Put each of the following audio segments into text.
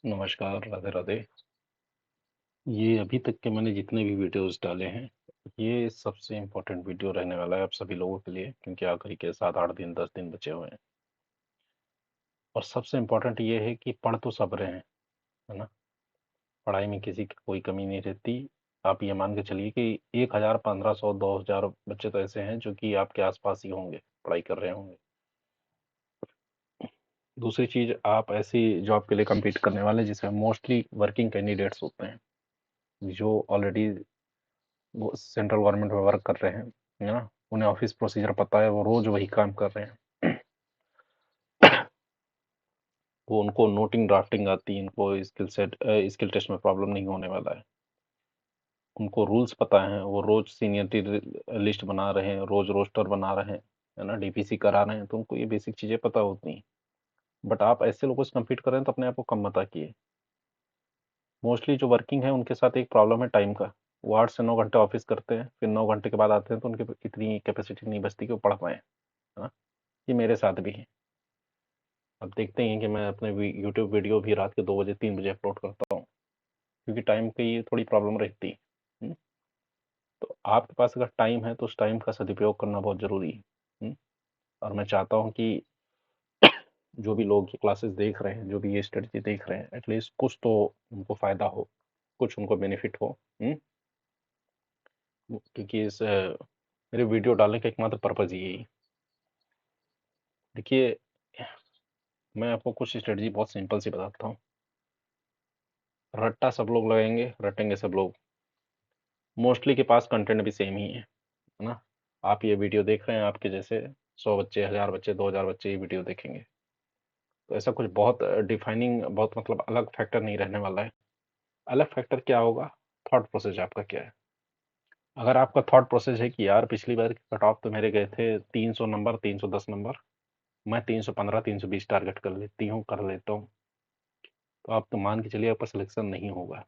नमस्कार, राधे राधे। ये अभी तक के मैंने जितने भी वीडियोस डाले हैं, ये सबसे इम्पोर्टेंट वीडियो रहने वाला है आप सभी लोगों के लिए, क्योंकि आखिरी के 7-8 दिन 10 दिन बचे हुए हैं। और सबसे इम्पोर्टेंट ये है कि पढ़ तो सब रहे हैं, है ना? पढ़ाई में किसी की कोई कमी नहीं रहती। आप ये मान के चलिए कि 1000, 1500, 2000 बच्चे तो ऐसे हैं जो कि आपके आसपास ही होंगे, पढ़ाई कर रहे होंगे। दूसरी चीज़, आप ऐसी जॉब के लिए कम्पीट करने वाले जिसमें मोस्टली वर्किंग कैंडिडेट्स होते हैं, जो ऑलरेडी वो सेंट्रल गवर्नमेंट में वर्क कर रहे हैं, है ना? उन्हें ऑफिस प्रोसीजर पता है, वो रोज वही काम कर रहे हैं। वो उनको नोटिंग ड्राफ्टिंग आती है, इनको स्किल टेस्ट में प्रॉब्लम नहीं होने वाला है। उनको रूल्स पता है, वो रोज सीनियरिटी लिस्ट बना रहे हैं, रोज रोस्टर बना रहे हैं, है ना? डीपीसी करा रहे हैं, तो उनको ये बेसिक चीजें पता होती हैं। बट आप ऐसे लोगों से कम्पीट कर रहे हैं तो अपने आप को कम मत आकिए। मोस्टली जो वर्किंग है उनके साथ एक प्रॉब्लम है टाइम का। वो 8 से 9 घंटे ऑफिस करते हैं, फिर 9 घंटे के बाद आते हैं, तो उनकी इतनी कैपेसिटी नहीं बचती कि वो पढ़ पाए, है ना? ये मेरे साथ भी है। अब देखते हैं कि मैं अपने यूट्यूब वीडियो भी रात के 2 बजे 3 बजे अपलोड करता हूँ, क्योंकि टाइम की थोड़ी प्रॉब्लम रहती है। तो आपके पास अगर टाइम है तो उस टाइम का सदुपयोग करना बहुत ज़रूरी है। और मैं चाहता हूँ कि जो भी लोग ये क्लासेस देख रहे हैं, जो भी ये स्टडी देख रहे हैं, एटलीस्ट कुछ तो उनको फ़ायदा हो, कुछ उनको बेनिफिट हो। क्योंकि इस मेरे वीडियो डालने का एकमात्र पर्पज़ यही है। देखिए, मैं आपको कुछ स्ट्रेटजी बहुत सिंपल सी बताता हूँ। रट्टा सब लोग लगाएंगे, रटेंगे सब लोग। मोस्टली के पास कंटेंट भी सेम ही है ना? आप ये वीडियो देख रहे हैं, आपके जैसे 100 बच्चे, 1000 बच्चे, 2000 बच्चे ये वीडियो देखेंगे। तो ऐसा कुछ बहुत डिफाइनिंग, बहुत मतलब अलग फैक्टर नहीं रहने वाला है। अलग फैक्टर क्या होगा? थॉट प्रोसेस आपका क्या है? अगर आपका थॉट प्रोसेस है कि यार पिछली बार कट ऑफ तो मेरे गए थे 300 नंबर, 310 नंबर, मैं 315, 320 टारगेट कर लेती हूँ, कर लेता हूँ, तो आप तो मान के चलिए आपका सिलेक्शन नहीं होगा,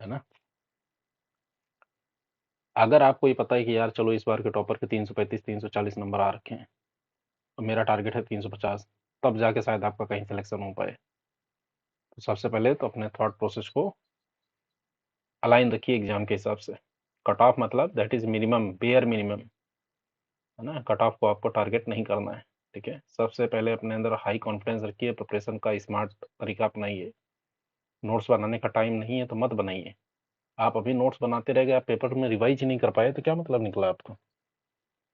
है ना? अगर आपको ये पता है कि यार चलो इस बार के टॉपर के 335, 340 नंबर आ रखे हैं, तो मेरा टारगेट है 350, तब जाके शायद आपका कहीं सिलेक्शन हो पाए। तो सबसे पहले तो अपने थॉट प्रोसेस को अलाइन रखिए एग्जाम के हिसाब से। कट ऑफ मतलब that is minimum, bare minimum, है ना? कट ऑफ को आपको टारगेट नहीं करना है, ठीक है? सबसे पहले अपने अंदर हाई कॉन्फिडेंस रखिए, प्रिपरेशन का स्मार्ट तरीका अपनाइए। नोट्स बनाने का टाइम नहीं है तो मत बनाइए। आप अभी नोट्स बनाते रह गए, आप पेपर में रिवाइज ही नहीं कर पाए, तो क्या मतलब निकला आपका,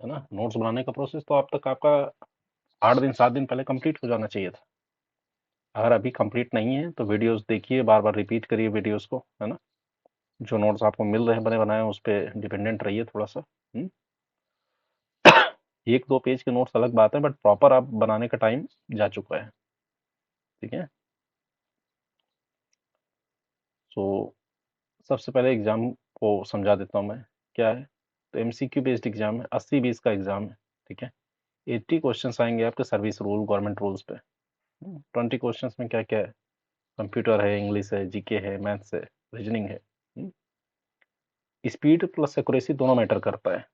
है ना? नोट्स बनाने का प्रोसेस तो आप तक आपका 8 दिन 7 दिन पहले कंप्लीट हो जाना चाहिए था। अगर अभी कंप्लीट नहीं है तो वीडियोस देखिए, बार बार रिपीट करिए वीडियोस को, है ना? जो नोट्स आपको मिल रहे हैं बने बनाए, उस पर डिपेंडेंट रहिए थोड़ा सा। 1-2 पेज के नोट्स अलग बात है, बट प्रॉपर आप बनाने का टाइम जा चुका है, ठीक है? सो सबसे पहले एग्जाम को समझा देता हूँ मैं, क्या है। तो एमसीक्यू बेस्ड एग्जाम है, 80-20 का एग्जाम है, ठीक है? 80 क्वेश्चन आएंगे आपके सर्विस रूल, गवर्नमेंट रूल्स पे। 20 क्वेश्चन में क्या क्या है? कंप्यूटर है, इंग्लिश है, जीके है, मैथ्स है, रीजनिंग है। स्पीड प्लस एक्यूरेसी दोनों मैटर करता है,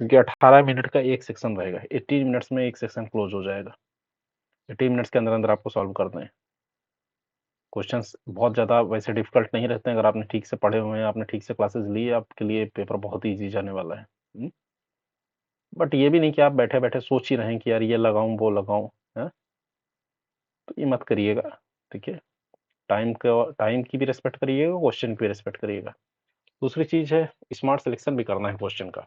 क्योंकि 18 मिनट का एक सेक्शन रहेगा, 80 मिनट्स में एक सेक्शन क्लोज हो जाएगा। 80 मिनट्स के अंदर अंदर आपको सॉल्व करना है। क्वेश्चंस बहुत ज़्यादा वैसे डिफिकल्ट नहीं रहते हैं, अगर आपने ठीक से पढ़े हुए हैं, आपने ठीक से क्लासेस ली है, आपके लिए पेपर बहुत ही ईजी जाने वाला है। बट ये भी नहीं कि आप बैठे बैठे सोच ही रहे हैं कि यार ये लगाऊं वो लगाऊं, है? तो ये मत करिएगा, ठीक है? टाइम की भी रिस्पेक्ट करिएगा, क्वेश्चन की भी रिस्पेक्ट करिएगा। दूसरी चीज है, स्मार्ट सिलेक्शन भी करना है क्वेश्चन का।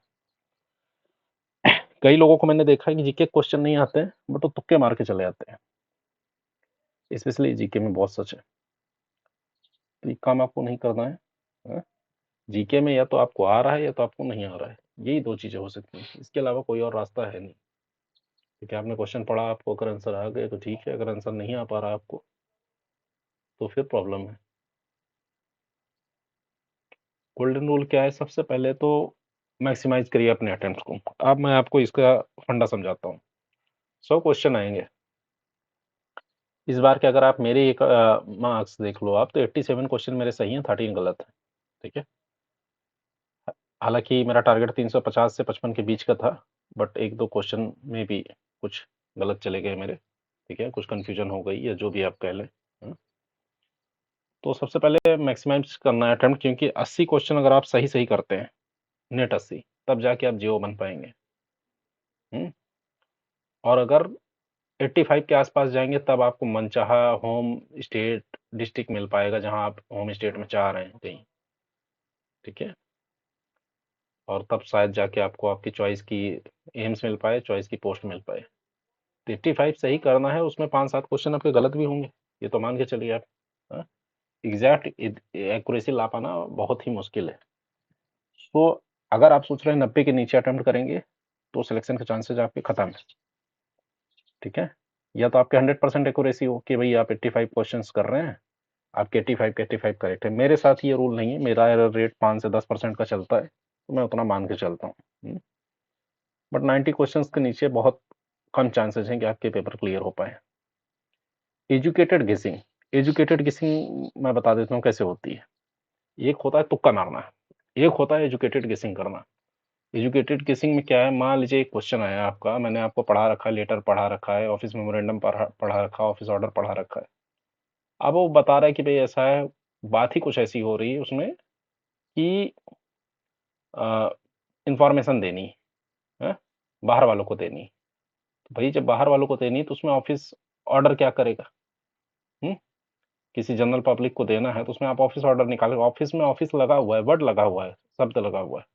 कई लोगों को मैंने देखा है कि जीके क्वेश्चन नहीं आते हैं, बट वो तुक्के मार के चले आते हैं, स्पेशली जीके में बहुत सच है। तो ये काम आपको नहीं करना है। जीके में या तो आपको आ रहा है या तो आपको नहीं आ रहा है, यही दो चीजें हो सकती हैं, इसके अलावा कोई और रास्ता है नहीं। ठीक है, आपने क्वेश्चन पढ़ा, आपको अगर आंसर आ गए तो ठीक है, अगर आंसर नहीं आ पा रहा आपको तो फिर प्रॉब्लम है। गोल्डन रूल क्या है? सबसे पहले तो मैक्सिमाइज करिए अपने अटेम्प्ट्स को। अब मैं आपको इसका फंडा समझाता हूँ। 100 क्वेश्चन आएंगे इस बार के, अगर आप मेरे एक मार्क्स देख लो आप, तो 87 क्वेश्चन मेरे सही हैं, 13 गलत है, ठीक है? हालांकि मेरा टारगेट 350 से 55 के बीच का था, बट एक दो क्वेश्चन में भी कुछ गलत चले गए मेरे, ठीक है? कुछ कंफ्यूजन हो गई या जो भी आप कह लें, तो सबसे पहले मैक्सिमाइज करना है अटेम्प्ट, क्योंकि 80 क्वेश्चन अगर आप सही करते हैं, नेट 80, तब जाके आप जीओ बन पाएंगे। और अगर 85 के आसपास जाएंगे तब आपको मनचाहा होम स्टेट डिस्ट्रिक्ट मिल पाएगा, जहां आप होम स्टेट में चाह रहे हैं कहीं। ठीक है, और तब शायद जाके आपको आपकी चॉइस की एम्स मिल पाए, चॉइस की पोस्ट मिल पाए। तो 85 सही करना है, उसमें 5-7 क्वेश्चन आपके गलत भी होंगे, ये तो मान के चलिए आप। एग्जैक्ट एक्यूरेसी ला पाना बहुत ही मुश्किल है। तो अगर आप सोच रहे हैं 90 के नीचे अटेम्प्ट करेंगे तो सिलेक्शन के चांसेस आपके खत्म है। ठीक है, या तो आपके 100% एक्यूरेसी हो कि भाई आप 85 क्वेश्चंस कर रहे हैं, आपके 85 के 85 करेक्ट है। मेरे साथ ये रूल नहीं है, मेरा एरर रेट 5 से 10% का चलता है, तो मैं उतना मान के चलता हूँ। बट 90 क्वेश्चंस के नीचे बहुत कम चांसेस हैं कि आपके पेपर क्लियर हो पाए। एजुकेटेड गेसिंग, एजुकेटेड गेसिंग मैं बता देता हूँ कैसे होती है। एक होता है तुक्का मारना, एक होता है एजुकेटेड गेसिंग करना। एजुकेटेड गेसिंग में क्या है, मान लीजिए एक क्वेश्चन आया आपका, मैंने आपको पढ़ा रखा है, लेटर पढ़ा रखा है, ऑफिस मेमोरेंडम पढ़ा रखा है, ऑफिस ऑर्डर पढ़ा रखा है। अब वो बता रहा है कि भाई ऐसा है, बात ही कुछ ऐसी हो रही है उसमें कि इंफॉर्मेशन देनी है, बाहर वालों को देनी। तो भाई जब बाहर वालों को देनी तो उसमें ऑफिस ऑर्डर क्या करेगा? हम्म किसी जनरल पब्लिक को देना है तो उसमें आप ऑफिस ऑर्डर निकालेंगे। ऑफिस में ऑफिस लगा हुआ है, वर्ड लगा हुआ है, शब्द लगा हुआ है।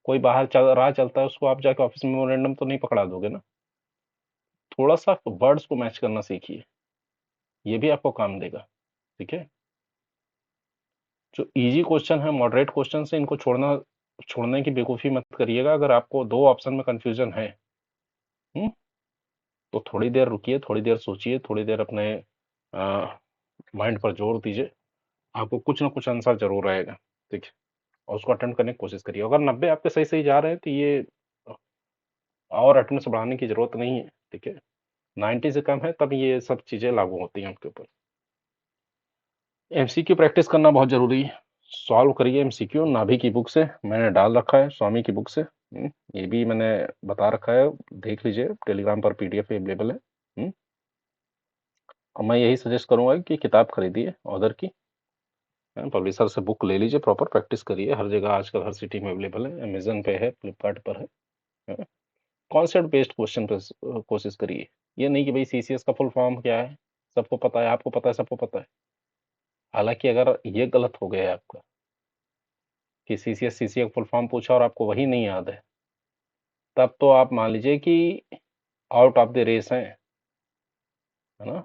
कोई बाहर राह चलता है, उसको आप जाके ऑफिस मेमोरेंडम तो नहीं पकड़ा दोगे ना। थोड़ा सा वर्ड्स को मैच करना सीखिए, ये भी आपको काम देगा। ठीक है, जो इजी क्वेश्चन है, मॉडरेट क्वेश्चन से इनको छोड़ने की बेवकूफ़ी मत करिएगा। अगर आपको दो ऑप्शन में कंफ्यूजन है, तो थोड़ी देर रुकिए, थोड़ी देर सोचिए, थोड़ी देर अपने माइंड पर जोर दीजिए, आपको कुछ ना कुछ आंसर जरूर आएगा। ठीक है, और उसको अटेम्प्ट करने की कोशिश करिए। अगर 90 आपके सही सही जा रहे हैं तो ये और अटेम्प्ट बढ़ाने की जरूरत नहीं है। ठीक है, 90 से कम है तब ये सब चीज़ें लागू होती हैं आपके ऊपर। एमसीक्यू प्रैक्टिस करना बहुत जरूरी है। सॉल्व करिए एमसीक्यू नाभि की बुक से, मैंने डाल रखा है स्वामी की बुक से। ये भी मैंने बता रखा है, देख लीजिए, टेलीग्राम पर पीडीएफ अवेलेबल है। और मैं यही सजेस्ट करूंगा कि किताब खरीदिए ऑथर की, पब्लिशर से बुक ले लीजिए, प्रॉपर प्रैक्टिस करिए। हर जगह आजकल हर सिटी में अवेलेबल है, अमेजन पे है, फ्लिपकार्ट पर है। कॉन्सेप्ट बेस्ड क्वेश्चन पर कोशिश करिए। ये नहीं कि भाई सीसीएस का फुल फॉर्म क्या है, सबको पता है, आपको पता है, सबको पता है। हालांकि अगर ये गलत हो गया है आपका कि सीसीएस सीसीए का फुल फॉर्म पूछा और आपको वही नहीं याद है, तब तो आप मान लीजिए कि आउट ऑफ द रेस हैं, है ना।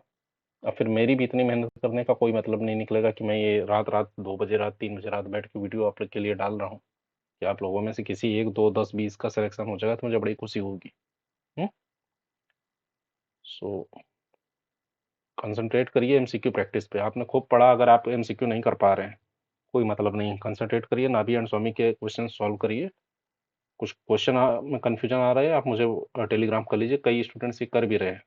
और फिर मेरी भी इतनी मेहनत करने का कोई मतलब नहीं निकलेगा कि मैं ये रात रात 2 बजे रात 3 बजे रात बैठ के वीडियो आप लोग के लिए डाल रहा हूँ कि आप लोगों में से किसी 1 2 10 20 का सिलेक्शन हो जाएगा तो मुझे बड़ी खुशी होगी। सो कंसंट्रेट करिए एमसीक्यू प्रैक्टिस पे। आपने खूब पढ़ा, अगर आप एमसीक्यू नहीं कर पा रहे हैं, कोई मतलब नहीं। कंसंट्रेट करिए, नाभि एंड स्वामी के क्वेश्चन सॉल्व करिए। कुछ क्वेश्चन में कन्फ्यूजन आ रहा है, आप मुझे टेलीग्राम कर लीजिए, कई स्टूडेंट्स ये कर भी रहे हैं।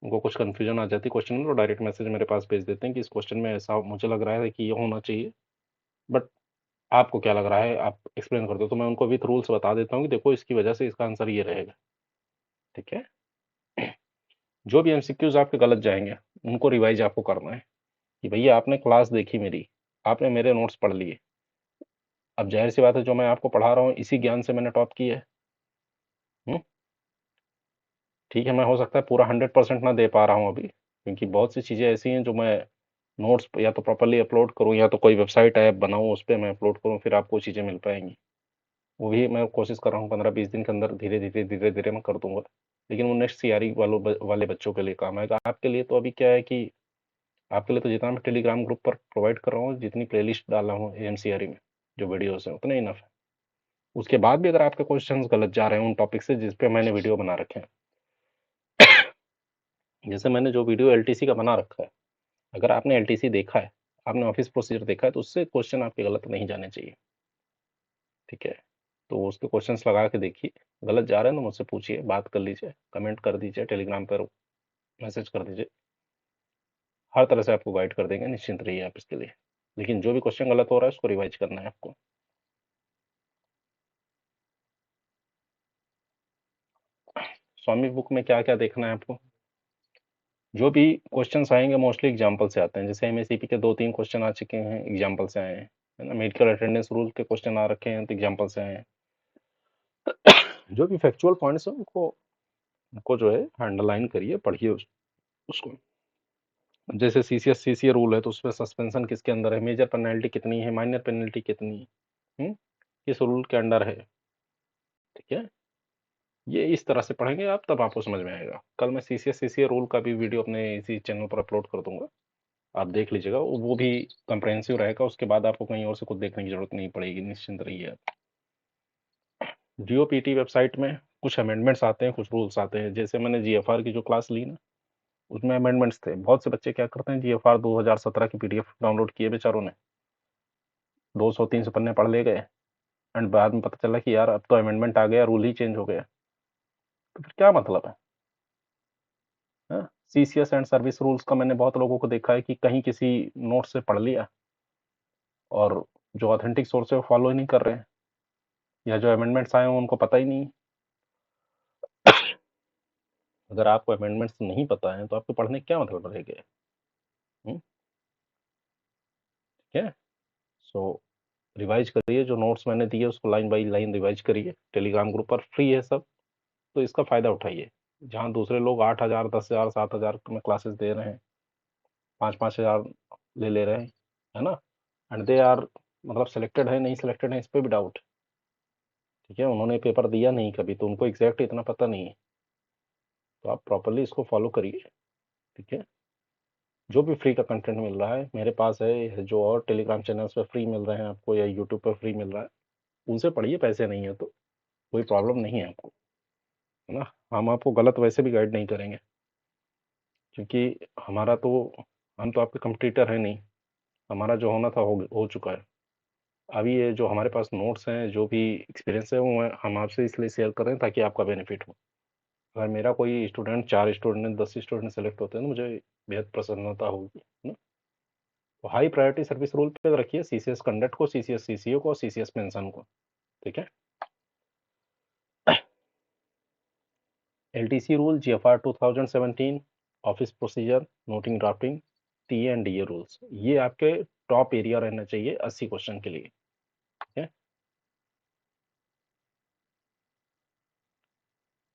उनको कुछ कन्फ्यूजन आ जाती है क्वेश्चन में तो डायरेक्ट मैसेज मेरे पास भेज देते हैं कि इस क्वेश्चन में ऐसा मुझे लग रहा है कि ये होना चाहिए, बट आपको क्या लग रहा है, आप एक्सप्लेन कर दो। तो मैं उनको विथ रूल्स बता देता हूँ कि देखो इसकी वजह से इसका आंसर ये रहेगा। ठीक है, जो भी एमसीक्यूज आपके गलत जाएंगे उनको रिवाइज आपको करना है कि भैया आपने क्लास देखी मेरी, आपने मेरे नोट्स पढ़ लिए। अब जाहिर सी बात है, जो मैं आपको पढ़ा रहा हूँ इसी ज्ञान से मैंने टॉप किया है। हम्म? ठीक है, मैं हो सकता है पूरा 100% ना दे पा रहा हूँ अभी, क्योंकि बहुत सी चीज़ें ऐसी हैं जो मैं नोट्स या तो प्रॉपरली अपलोड करूँ या तो कोई वेबसाइट ऐप बनाऊँ उस पर मैं अपलोड करूँ, फिर आपको चीज़ें मिल पाएंगी। वो भी मैं कोशिश कर रहा हूँ 15-20 दिन के अंदर धीरे धीरे धीरे धीरे मैं कर दूंगा। लेकिन वो नेक्स्ट सीआरई वाले बच्चों के लिए काम आएगा। आपके लिए तो अभी क्या है कि आपके लिए तो जितना मैं टेलीग्राम ग्रुप पर प्रोवाइड कर रहा हूँ, जितनी प्लेलिस्ट डाला हूँ एमसीआरई में जो वीडियोस हैं, उतने इनफ है। उसके बाद भी अगर आपके क्वेश्चंस गलत जा रहे हैं उन टॉपिक से जिस पे मैंने वीडियो बना रखे हैं, जैसे मैंने जो वीडियो एलटीसी का बना रखा है, अगर आपने एलटीसी देखा है, आपने ऑफिस प्रोसीजर देखा है, तो उससे क्वेश्चन आपके गलत नहीं जाने चाहिए। ठीक है, तो उसके क्वेश्चंस लगा के देखिए, गलत जा रहे हैं तो मुझसे पूछिए, बात कर लीजिए, कमेंट कर दीजिए, टेलीग्राम पर मैसेज कर दीजिए, हर तरह से आपको गाइड कर देंगे, निश्चिंत रहिए आप इसके लिए। लेकिन जो भी क्वेश्चन गलत हो रहा है उसको रिवाइज करना है आपको। स्वामी बुक में क्या क्या देखना है आपको? जो भी क्वेश्चंस आएंगे मोस्टली एग्जाम्पल से आते हैं। जैसे एमएससीपी के 2-3 क्वेश्चन आ चुके हैं, एग्जाम्पल से आए हैं, है ना। मेडिकल अटेंडेंस रूल के क्वेश्चन आ रखे हैं तो एग्जाम्पल से आए हैं। जो भी फैक्चुअल पॉइंट्स हैं उनको उनको जो है अंडरलाइन करिए, पढ़िए उसको। जैसे सीसीएस सीसीए रूल है तो उसमें सस्पेंशन किसके अंदर है, मेजर पेनल्टी कितनी है, माइनर पेनल्टी कितनी है, किस रूल के अंडर है, ठीक है। ये इस तरह से पढ़ेंगे आप, तब आपको समझ में आएगा। कल मैं सीसीएस सीसीए रूल का भी वीडियो अपने इसी चैनल पर अपलोड कर दूंगा, आप देख लीजिएगा। वो भी कंप्रेहेंसिव रहेगा, उसके बाद आपको कहीं और से कुछ देखने की जरूरत नहीं पड़ेगी, निश्चिंत रहिए आप। जीओपीटी वेबसाइट में कुछ अमेंडमेंट्स आते हैं, कुछ रूल्स आते हैं। जैसे मैंने जीएफआर की जो क्लास ली ना, उसमें अमेंडमेंट्स थे। बहुत से बच्चे क्या करते हैं, जीएफआर 2017 की पीडीएफ डाउनलोड किए बेचारों ने, 200-300 पन्ने पढ़ ले गए, एंड बाद में पता चला कि यार अब तो अमेंडमेंट आ गया, रूल ही चेंज हो गया। तो फिर क्या मतलब है। सीसीएस एंड सर्विस रूल्स का मैंने बहुत लोगों को देखा है कि कहीं किसी नोट से पढ़ लिया और जो ऑथेंटिक सोर्स है वो फॉलो ही नहीं कर रहे हैं, या जो अमेंडमेंट्स आए हैं उनको पता ही नहीं। अगर आपको अमेंडमेंट्स नहीं पता है तो आपको पढ़ने का क्या मतलब रह गया। ठीक है। सो रिवाइज करिए, जो नोट्स मैंने दिए उसको लाइन बाई लाइन रिवाइज करिए। टेलीग्राम ग्रुप पर फ्री है सब, तो इसका फ़ायदा उठाइए। जहाँ दूसरे लोग 8,000, 10,000, 7,000 में क्लासेस दे रहे हैं, 5-5 हज़ार ले रहे हैं, है ना। एंड दे आर मतलब सिलेक्टेड है नहीं सिलेक्टेड है इस पर भी डाउट। ठीक है, उन्होंने पेपर दिया नहीं कभी, तो उनको एग्जैक्ट इतना पता नहीं है। तो आप प्रॉपरली इसको फॉलो करिए, ठीक है। जो भी फ्री का कंटेंट मिल रहा है मेरे पास है, जो और टेलीग्राम चैनल्स पे फ्री मिल रहे हैं आपको, या यूट्यूब पर फ्री मिल रहा है, उनसे पढ़िए। पैसे नहीं है तो कोई प्रॉब्लम नहीं है आपको, है ना। हम आपको गलत वैसे भी गाइड नहीं करेंगे, क्योंकि हमारा तो हम तो आपके कंपटीटर हैं नहीं। हमारा जो होना था हो चुका है। अभी ये जो हमारे पास नोट्स हैं, जो भी एक्सपीरियंस है, वो हम आपसे इसलिए शेयर कर रहे हैं ताकि आपका बेनिफिट हो। अगर मेरा कोई स्टूडेंट, 4 स्टूडेंट, 10 स्टूडेंट सेलेक्ट होते हैं तो मुझे बेहद प्रसन्नता होगी, है ना। तो हाई प्रायोरिटी सर्विस रूल पे रखिए, सीसीएस कंडक्ट को, सीसीएस सीसीओ को, सीसीएस पेंशन को, ठीक है। LTC rule, GFR 2017, office procedure, noting drafting, TA and DA rules, ये आपके टॉप एरिया रहना चाहिए 80 क्वेश्चन के लिए, ठीक है।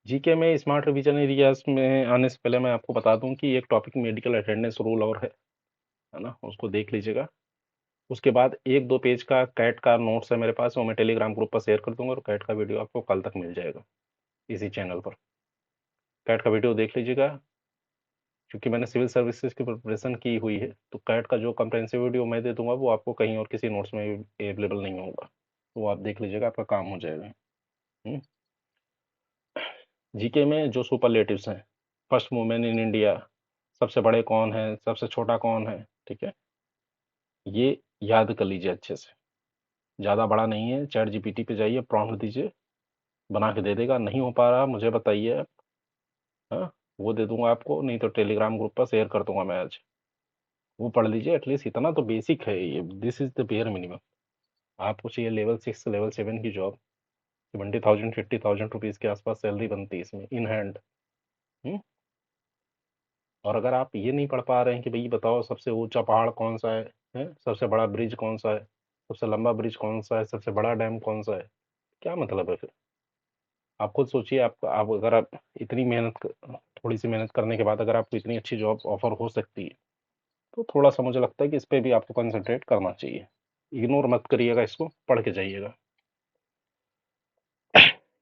जीके में स्मार्ट रिवीजन एरियाज में आने से पहले मैं आपको बता दूं कि एक टॉपिक मेडिकल अटेंडेंस रूल और है ना, उसको देख लीजिएगा। उसके बाद 1-2 पेज का कैट का नोट्स है मेरे पास, वो मैं टेलीग्राम ग्रुप पर शेयर कर दूंगा, और कैट का वीडियो आपको कल तक मिल जाएगा इसी चैनल पर। कैट का वीडियो देख लीजिएगा, क्योंकि मैंने सिविल सर्विसेज की प्रिपरेशन की हुई है, तो कैट का जो कंप्रेहेंसिव वीडियो मैं दे दूंगा वो आपको कहीं और किसी नोट्स में अवेलेबल नहीं होगा, तो वो आप देख लीजिएगा, आपका काम हो जाएगा। जीके में जो सुपरलेटिव्स हैं, फर्स्ट वुमेन इन इंडिया, सबसे बड़े कौन है, सबसे छोटा कौन है, ठीक है, ये याद कर लीजिए अच्छे से। ज़्यादा बड़ा नहीं है, चैट जीपीटी पे जाइए, प्रॉम्प्ट दीजिए, बना के दे देगा। नहीं हो पा रहा मुझे बताइए आप, हाँ, वो दे दूंगा आपको, नहीं तो टेलीग्राम ग्रुप पर शेयर कर दूंगा मैं आज। वो पढ़ लीजिए, एटलीस्ट इतना तो बेसिक है ये, this is the bare minimum. आपको चाहिए लेवल 6 लेवल 7 की जॉब, 20,000 50,000 रुपीज़ के आसपास सैलरी बनती है इसमें इन हैंड। और अगर आप ये नहीं पढ़ पा रहे हैं कि भाई बताओ सबसे ऊंचा पहाड़ कौन सा है, सबसे बड़ा ब्रिज कौन सा है, सबसे लंबा ब्रिज कौन सा है, सबसे बड़ा डैम कौन सा है, क्या मतलब है फिर। आप खुद सोचिए, आप अगर आप इतनी थोड़ी सी मेहनत करने के बाद अगर आपको इतनी अच्छी जॉब ऑफर हो सकती है, तो थोड़ा सा मुझे लगता है कि इस पे भी आपको कंसंट्रेट करना चाहिए। इग्नोर मत करिएगा इसको, पढ़ के जाइएगा।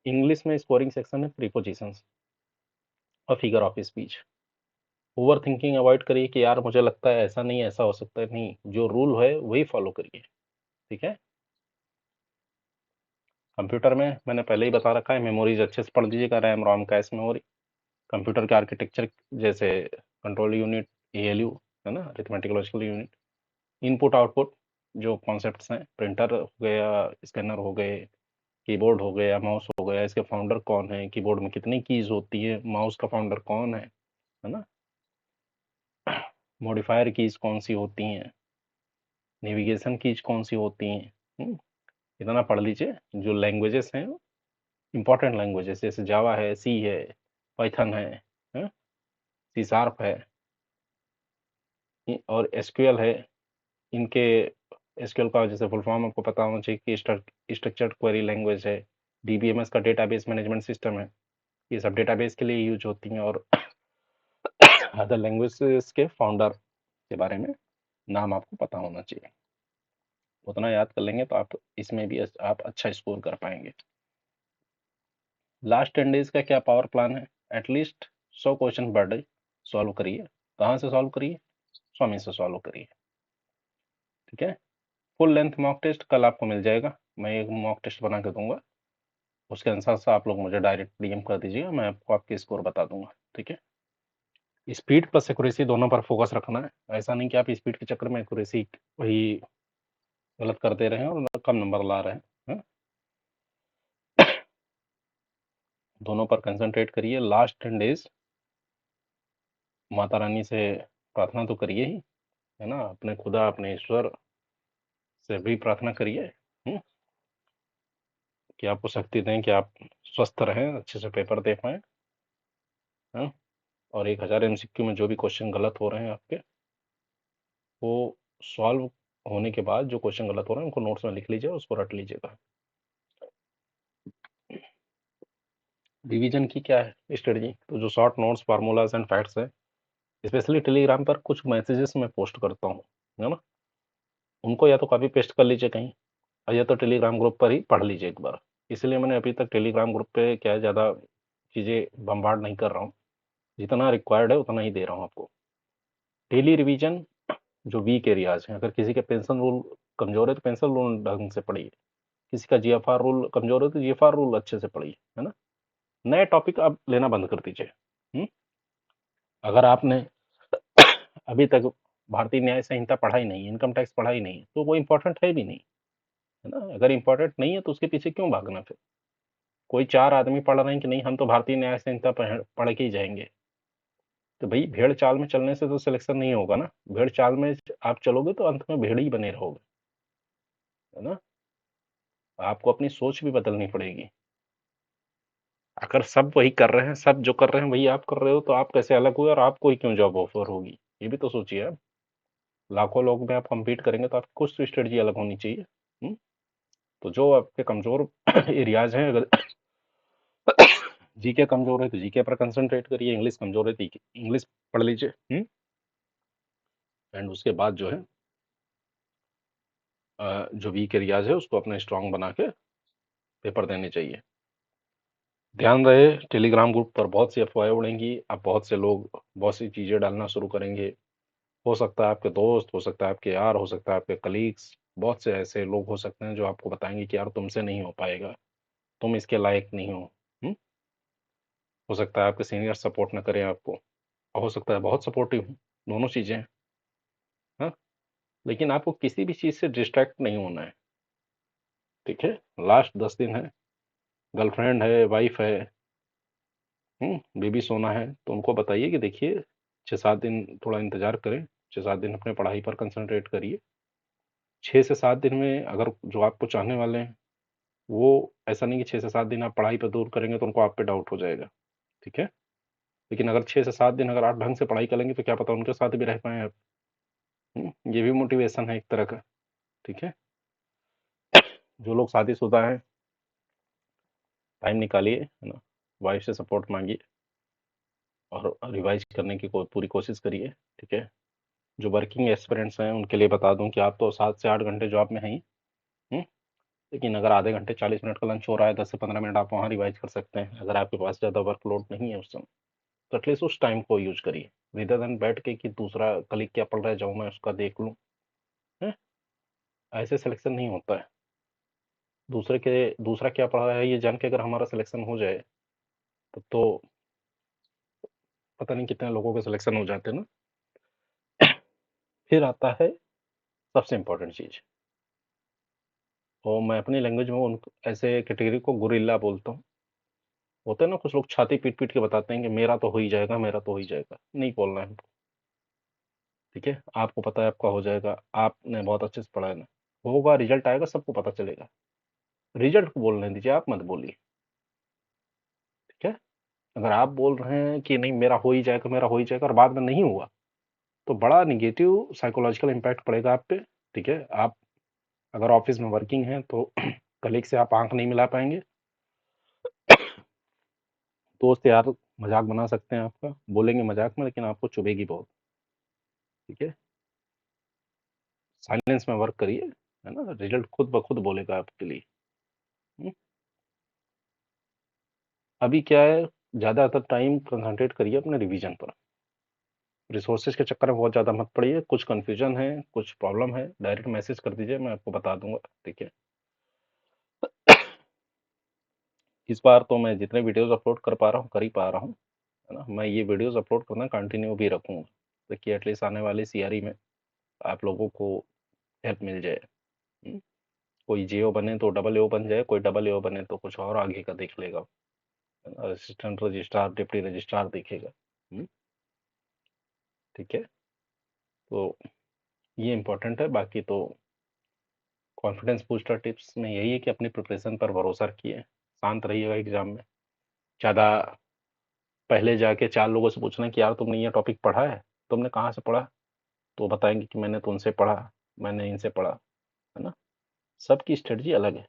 इंग्लिश में स्कोरिंग सेक्शन है प्रीपोजिशंस और figure of speech. Over thinking avoid करिए कि यार मुझे लगता है ऐसा नहीं, ऐसा हो सकता है, नहीं, जो रूल है वही फॉलो करिए, ठीक है। कंप्यूटर में मैंने पहले ही बता रखा है, मेमोरीज अच्छे से पढ़ लीजिएगा, RAM ROM cache memory, computer के आर्किटेक्चर, जैसे कंट्रोल यूनिट, एएलयू, है ना, arithmetic logical unit, input output, जो कॉन्सेप्ट्स हैं, प्रिंटर हो गया, स्कैनर हो गए, कीबोर्ड हो गया, माउस हो गया, इसके फाउंडर कौन है, कीबोर्ड में कितनी कीज होती है, माउस का फाउंडर कौन है ना, मॉडिफायर कीज कौन सी होती हैं, नेविगेशन कीज कौन सी होती हैं, इतना पढ़ लीजिए। जो लैंग्वेजेस हैं, इंपॉर्टेंट लैंग्वेजेस, जैसे जावा है, सी है, पाइथन है, सी शार्प है, और एसक्यूएल है। इनके एसक्यूएल का जैसे फुल फॉर्म आपको पता होना चाहिए कि स्ट्रक्चर्ड क्वेरी लैंग्वेज है। डीबीएमएस का डेटाबेस मैनेजमेंट सिस्टम है। ये सब डेटाबेस के लिए यूज होती हैं। और अदर लैंग्वेजेस के फाउंडर के बारे में नाम आपको पता होना चाहिए। उतना याद कर लेंगे तो आप इसमें भी आप अच्छा स्कोर कर पाएंगे। लास्ट 10 डेज का क्या पावर प्लान है? At least 100 question per day solve करिए। कहाँ से सॉल्व करिए? स्वामी से सॉल्व करिए। ठीक है। फुल लेंथ मॉक टेस्ट कल आपको मिल जाएगा। मैं एक मॉक टेस्ट बना के दूंगा, उसके अनुसार से आप लोग मुझे डायरेक्ट डीएम कर दीजिएगा, मैं आपको आपके स्कोर बता दूंगा। ठीक है। स्पीड प्लस एक्यूरेसी दोनों पर फोकस रखना है। ऐसा नहीं कि आप स्पीड के चक्कर में एक्यूरेसी वही गलत कर दे रहे हैं और कम नंबर ला रहे हैं। हाँ? दोनों पर कंसंट्रेट करिए। लास्ट 10 डेज माता रानी से प्रार्थना तो करिए ही, है ना, अपने खुदा अपने ईश्वर से भी प्रार्थना करिए कि आपको शक्ति दें कि आप स्वस्थ रहें, अच्छे से पेपर दे पाएं। हाँ? और 1000 एमसीक्यू में जो भी क्वेश्चन गलत हो रहे हैं आपके, वो सॉल्व होने के बाद जो क्वेश्चन गलत हो रहे हैं उनको नोट्स में लिख लीजिए, उसको रट लीजिएगा। रिवीजन की क्या है स्ट्रेटजी? तो जो short notes, formulas and facts है, स्पेशली टेलीग्राम पर कुछ मैसेजेस मैं पोस्ट करता हूँ, है ना, उनको या तो कॉपी पेस्ट कर लीजिए कहीं, और या तो टेलीग्राम ग्रुप पर ही पढ़ लीजिए एक बार। इसलिए मैंने अभी तक टेलीग्राम ग्रुप पे क्या है ज़्यादा चीज़ें बम्बार्ड नहीं कर रहा हूँ, जितना रिक्वायर्ड है उतना ही दे रहा हूँ आपको। डेली रिवीजन जो वीक एरियाज हैं, अगर किसी के पेंशन रूल कमजोर है तो पेंशन रूल ढंग से पढ़िए, किसी का जीएफआर रूल कमजोर है तो जीएफआर रूल अच्छे से पढ़िए, है ना। नए टॉपिक आप लेना बंद कर दीजिए। अगर आपने अभी तक भारतीय न्याय संहिता पढ़ा ही नहीं, इनकम टैक्स पढ़ा ही नहीं, तो वो इंपॉर्टेंट है भी नहीं, है ना। अगर इंपॉर्टेंट नहीं है तो उसके पीछे क्यों भागना? फिर कोई 4 आदमी पढ़ रहे हैं कि नहीं हम तो भारतीय न्याय संहिता पढ़ के ही जाएंगे, तो भाई भेड़ चाल में चलने से तो सिलेक्शन नहीं होगा ना। भेड़ चाल में आप चलोगे तो अंत में भेड़ ही बने रहोगे, है ना। आपको अपनी सोच भी बदलनी पड़ेगी। अगर सब वही कर रहे हैं, सब जो कर रहे हैं वही आप कर रहे हो, तो आप कैसे अलग हुए और आपको ही क्यों जॉब ऑफर होगी? ये भी तो सोचिए आप। लाखों लोग में आप compete करेंगे तो आपकी कुछ तो स्ट्रेटजी अलग होनी चाहिए। तो जो आपके कमजोर एरियाज हैं, अगर जीके कमजोर है तो जीके पर कंसंट्रेट करिए, इंग्लिश कमजोर है तो इंग्लिश पढ़ लीजिए, एंड उसके बाद जो है जो वीक एरियाज है उसको अपने स्ट्रांग बना के पेपर देने चाहिए। ध्यान रहे टेलीग्राम ग्रुप पर बहुत सी अफवाहें उड़ेंगी, अब बहुत से लोग बहुत सी चीज़ें डालना शुरू करेंगे। हो सकता है आपके दोस्त, हो सकता है आपके यार, हो सकता है आपके कलीग्स, बहुत से ऐसे लोग हो सकते हैं जो आपको बताएंगे कि यार तुमसे नहीं हो पाएगा, तुम इसके लायक नहीं हो। हो सकता है आपके सीनियर सपोर्ट ना करें आपको, और हो सकता है बहुत सपोर्टिव हो, दोनों चीज़ें हैं। हाँ, लेकिन आपको किसी भी चीज़ से डिस्ट्रैक्ट नहीं होना है। ठीक है। लास्ट 10 दिन है, गर्लफ्रेंड है, वाइफ है, बेबी सोना है, तो उनको बताइए कि देखिए 6-7 दिन थोड़ा इंतजार करें, 6-7 दिन अपने पढ़ाई पर कंसंट्रेट करिए। 6 से 7 दिन में अगर जो आपको चाहने वाले हैं वो, ऐसा नहीं कि 6 से 7 दिन आप पढ़ाई पर दूर करेंगे तो उनको आप पे डाउट हो जाएगा। ठीक है। लेकिन अगर 6 से 7 दिन अगर आप ढंग से पढ़ाई करेंगे तो क्या पता उनके साथ भी रह पाए आप। ये भी मोटिवेशन है एक तरह का। ठीक है। जो लोग शादीशुदा हैं, टाइम निकालिए, है ना, वाइफ से सपोर्ट मांगिए और रिवाइज करने की पूरी कोशिश करिए। ठीक है। जो वर्किंग एस्पिरेंट्स हैं उनके लिए बता दूं कि आप तो 7 से 8 घंटे जॉब में हैं ही, हम्म, लेकिन अगर आधे घंटे 40 मिनट का लंच हो रहा है, 10 से 15 मिनट आप वहाँ रिवाइज कर सकते हैं, अगर आपके पास ज़्यादा वर्कलोड नहीं है उस समय, तो एटलीस्ट उस टाइम को यूज करिए, रेदर देन बैठ के कि दूसरा कलीग क्या पढ़ रहा है जाऊँ मैं उसका देख लूँ। हैं? ऐसे सिलेक्शन नहीं होता है। दूसरा क्या पढ़ रहा है ये जान के अगर हमारा सिलेक्शन हो जाए तब तो पता नहीं कितने लोगों के सिलेक्शन हो जाते हैं ना। फिर आता है सबसे इम्पोर्टेंट चीज़, और मैं अपनी लैंग्वेज में उन ऐसे कैटेगरी को गुरिल्ला बोलता हूँ। होते हैं ना कुछ लोग छाती पीट पीट के बताते हैं कि मेरा तो हो ही जाएगा, मेरा तो हो ही जाएगा, नहीं बोलना है हमको। ठीक है। आपको पता है आपका हो जाएगा, आपने बहुत अच्छे से पढ़ा है ना, होगा, रिजल्ट आएगा, सबको पता चलेगा। रिजल्ट को बोलने दीजिए, आप मत बोलिए। ठीक है। अगर आप बोल रहे हैं कि नहीं मेरा हो ही जाएगा, मेरा हो ही जाएगा, और बाद में नहीं हुआ, तो बड़ा नेगेटिव साइकोलॉजिकल इम्पैक्ट पड़ेगा आप पे। ठीक है, आप अगर ऑफिस में वर्किंग हैं तो कलीग से आप आंख नहीं मिला पाएंगे। दोस्त यार मजाक बना सकते हैं, आपका बोलेंगे मजाक में, लेकिन आपको चुभेगी बहुत। ठीक है, साइलेंस में वर्क करिए, है ना, रिजल्ट खुद ब खुद बोलेगा आपके लिए। हम्म? अभी क्या है, ज़्यादातर टाइम कंसंट्रेट करिए अपने रिवीजन पर। रिसोर्सेज के चक्कर में बहुत ज़्यादा मत पड़िए। कुछ कन्फ्यूजन है, कुछ प्रॉब्लम है, डायरेक्ट मैसेज कर दीजिए, मैं आपको बता दूंगा। ठीक है, इस बार तो मैं जितने वीडियोस अपलोड कर पा रहा हूँ कर ही पा रहा हूँ, है ना। मैं ये वीडियोस अपलोड करना कंटिन्यू भी रखूँगा, ताकि एटलीस्ट आने वाले सीआरई में आप लोगों को हेल्प मिल जाए। हम्म? कोई जेओ बने तो डबल एओ बन जाए, कोई डबल एओ बने तो कुछ और आगे का देख लेगा, असिस्टेंट रजिस्ट्रार, डिप्टी रजिस्ट्रार देखेगा। ठीक है, तो ये इम्पोर्टेंट है। बाकी तो कॉन्फिडेंस बूस्टर टिप्स में यही है कि अपनी प्रिपरेशन पर भरोसा रखिए, शांत रहिएगा एग्जाम में। ज़्यादा पहले जाके 4 लोगों से पूछना कि यार तुमने ये टॉपिक पढ़ा है, तुमने कहाँ से पढ़ा, तो बताएंगे कि मैंने तो उनसे पढ़ा, मैंने इनसे पढ़ा, है ना। सबकी स्ट्रेटजी अलग है,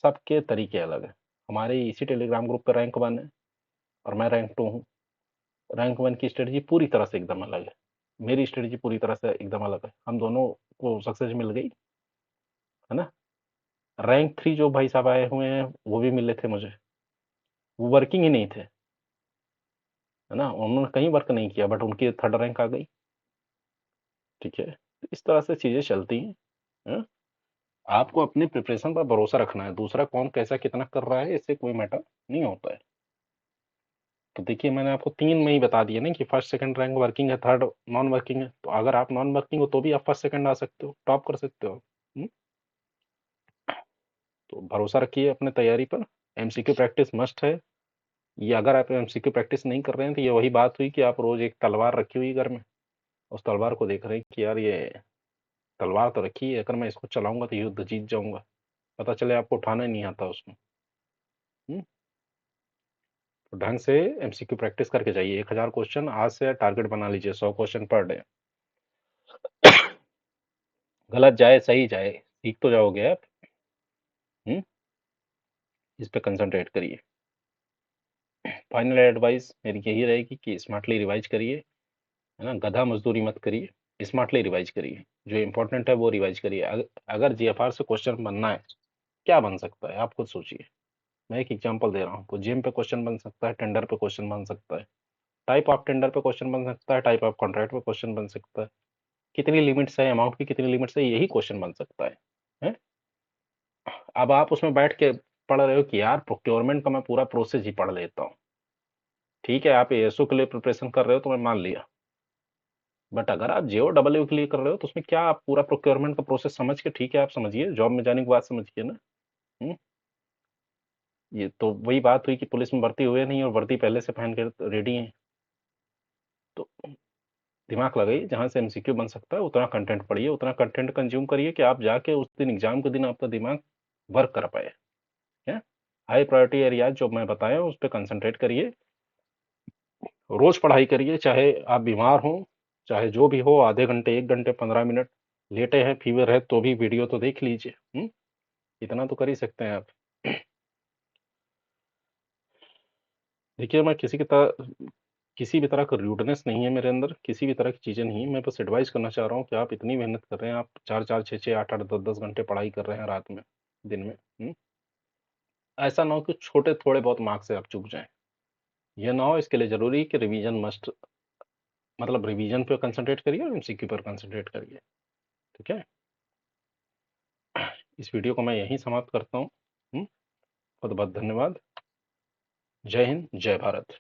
सबके तरीके अलग है। हमारे इसी टेलीग्राम ग्रुप पर रैंक 1 है और मैं रैंक 2 हूँ। रैंक 1 की स्ट्रेटजी पूरी तरह से एकदम अलग है, मेरी स्ट्रेटजी पूरी तरह से एकदम अलग है। हम दोनों को सक्सेस मिल गई, है ना। रैंक 3 जो भाई साहब आए हुए हैं वो भी मिले थे मुझे, वो वर्किंग ही नहीं थे, है ना, उन्होंने कहीं वर्क नहीं किया, बट उनकी 3rd रैंक आ गई। ठीक है, तो इस तरह से चीज़ें चलती हैं। हाँ? आपको अपनी प्रिपरेशन पर भरोसा रखना है, दूसरा कौन कैसा कितना कर रहा है इससे कोई मैटर नहीं होता है। तो देखिए मैंने आपको 3 में ही बता दिया ना कि फर्स्ट सेकंड रैंक वर्किंग है, थर्ड नॉन वर्किंग है। तो अगर आप नॉन वर्किंग हो तो भी आप फर्स्ट सेकंड आ सकते हो, टॉप कर सकते हो। हम्म? तो भरोसा रखिए अपने तैयारी पर। एमसीक्यू प्रैक्टिस मस्ट है। ये अगर आप एमसीक्यू प्रैक्टिस नहीं कर रहे हैं तो ये वही बात हुई कि आप रोज एक तलवार रखी हुई घर में, उस तलवार को देख रहे हैं कि यार ये तलवार तो रखी है, अगर मैं इसको चलाऊंगा तो युद्ध जीत जाऊंगा, पता चले आपको उठाना ही नहीं आता उसमें। हम्म? तो ढंग से एमसीक्यू प्रैक्टिस करके जाइए। 1000 क्वेश्चन आज से टारगेट बना लीजिए, 100 क्वेश्चन पर डे। गलत जाए सही जाए सीख तो जाओगे आप। हम्म? इस पे कंसंट्रेट करिए। फाइनल एडवाइस मेरी यही रहेगी कि स्मार्टली रिवाइज करिए, है ना, गधा मजदूरी मत करिए, स्मार्टली रिवाइज करिए, जो इंपॉर्टेंट है वो रिवाइज करिए। अगर जीएफआर से क्वेश्चन बनना है, क्या बन सकता है आप खुद सोचिए। मैं एक एग्जांपल दे रहा हूँ, तो जिम पे क्वेश्चन बन सकता है, टेंडर पे क्वेश्चन बन सकता है, टाइप ऑफ टेंडर पे क्वेश्चन बन सकता है, टाइप ऑफ कॉन्ट्रैक्ट पे क्वेश्चन बन सकता है, कितनी लिमिट्स है, अमाउंट की कितनी लिमिट्स है, यही क्वेश्चन बन सकता है? अब आप उसमें बैठ के पढ़ रहे हो कि यार प्रोक्योरमेंट का मैं पूरा प्रोसेस ही पढ़ लेता हूँ। ठीक है, आप एएसओ के लिए प्रिपरेशन कर रहे हो तो मैं मान लिया, बट अगर आप जेओ डबल यू के लिए कर रहे हो तो उसमें क्या आप पूरा प्रोक्योरमेंट का प्रोसेस समझ के, ठीक है आप समझिए, जॉब में जाने के बाद समझिए ना। हम्म? ये तो वही बात हुई कि पुलिस में भर्ती हुए नहीं और वर्दी पहले से पहन कर रेडी हैं। तो दिमाग लगाइए, जहाँ से एमसीक्यू बन सकता है उतना कंटेंट पढ़िए, उतना कंटेंट कंज्यूम करिए कि आप जाके उस दिन एग्जाम के दिन आपका दिमाग वर्क कर पाए। है, हाई प्रायोरिटी एरियाज जो मैं बताया उस पर कंसंट्रेट करिए, रोज पढ़ाई करिए, चाहे आप बीमार हो, चाहे जो भी हो, आधे घंटे 1 घंटे 15 मिनट लेटे हैं, फीवर है तो भी वीडियो तो देख लीजिए। इतना तो कर ही सकते हैं आप। देखिए मैं किसी भी तरह का रूडनेस नहीं है मेरे अंदर, किसी भी तरह की चीज़ें नहीं, मैं बस एडवाइस करना चाह रहा हूँ कि आप इतनी मेहनत कर रहे हैं, आप 4 4 6 6 8 8 10 10 घंटे पढ़ाई कर रहे हैं रात में, दिन में। ऐसा ना हो कि छोटे थोड़े बहुत मार्क्स से आप चूक जाएं। ये ना हो, इसके लिए जरूरी है कि रिवीजन मस्ट, मतलब रिवीजन पे कंसंट्रेट करिए और एमसीक्यू पर कंसंट्रेट करिए। ठीक है, इस वीडियो को मैं यहीं समाप्त करता हूँ। बहुत बहुत धन्यवाद। जय हिंद, जय भारत।